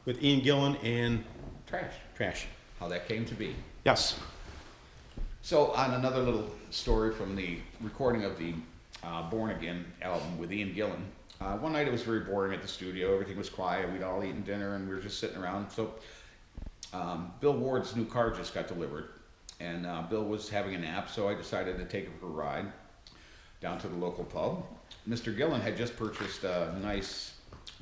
with Ian Gillan and Trash. How that came to be. Yes. So on another little story from the recording of the Born Again album with Ian Gillan, one night it was very boring at the studio. Everything was quiet. We'd all eaten dinner and we were just sitting around. So Bill Ward's new car just got delivered, and Bill was having a nap, so I decided to take him for a ride down to the local pub. Mr. Gillan had just purchased a nice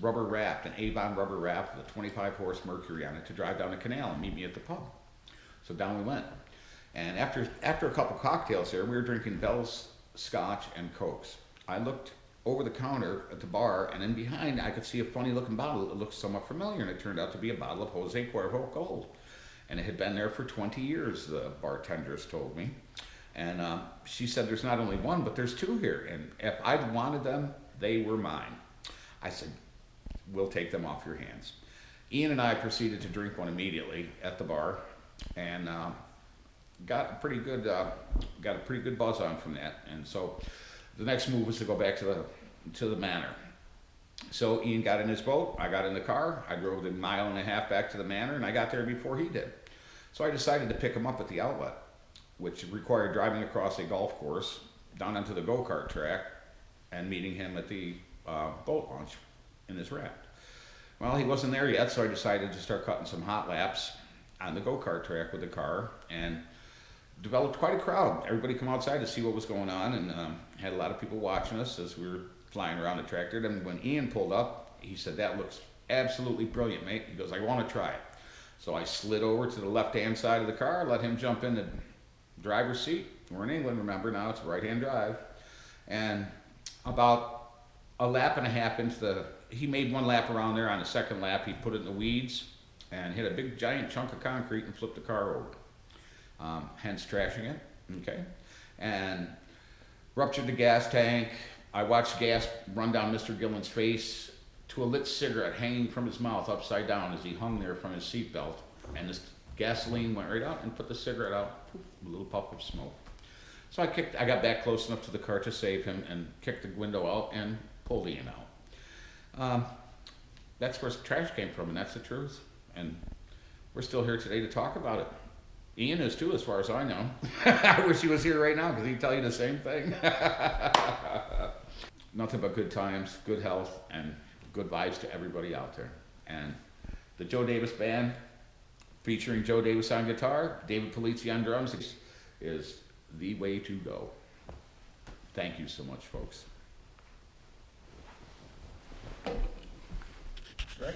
rubber raft, an Avon rubber raft with a 25 horse Mercury on it to drive down the canal and meet me at the pub. So down we went. And after a couple cocktails there, we were drinking Bell's Scotch and Cokes. I looked over the counter at the bar, and then behind I could see a funny looking bottle that looked somewhat familiar, and it turned out to be a bottle of Jose Cuervo Gold. And it had been there for 20 years, the bartenders told me. And she said, there's not only one, but there's two here. And if I'd wanted them, they were mine. I said, we'll take them off your hands. Ian and I proceeded to drink one immediately at the bar, and got a pretty good buzz on from that. And so the next move was to go back to the manor. So Ian got in his boat, I got in the car, I drove the 1.5 miles back to the manor, and I got there before he did. So I decided to pick him up at the outlet, which required driving across a golf course, down onto the go-kart track, and meeting him at the boat launch in his raft. Well, he wasn't there yet, so I decided to start cutting some hot laps on the go-kart track with the car, and developed quite a crowd. Everybody come outside to see what was going on, and had a lot of people watching us as we were flying around the tractor. And when Ian pulled up, he said, that looks absolutely brilliant, mate. He goes, I want to try it. So I slid over to the left-hand side of the car, let him jump in the driver's seat. We're in England, remember, now it's a right-hand drive. And about a lap and a half into he made one lap around there. On the second lap, he put it in the weeds and hit a big giant chunk of concrete and flipped the car over. Hence trashing it, okay? And ruptured the gas tank. I watched gas run down Mr. Gillan's face to a lit cigarette hanging from his mouth upside down as he hung there from his seatbelt. And this gasoline went right out and put the cigarette out, poof, a little puff of smoke. So I got back close enough to the car to save him and kicked the window out and pulled Ian out. That's where trash came from, and that's the truth. And we're still here today to talk about it. Ian is too, as far as I know. I wish he was here right now, because he'd tell you the same thing. Nothing but good times, good health, and good vibes to everybody out there. And the Joe Davis Band, featuring Joe Davis on guitar, David Polizzi on drums, is the way to go. Thank you so much, folks. Great.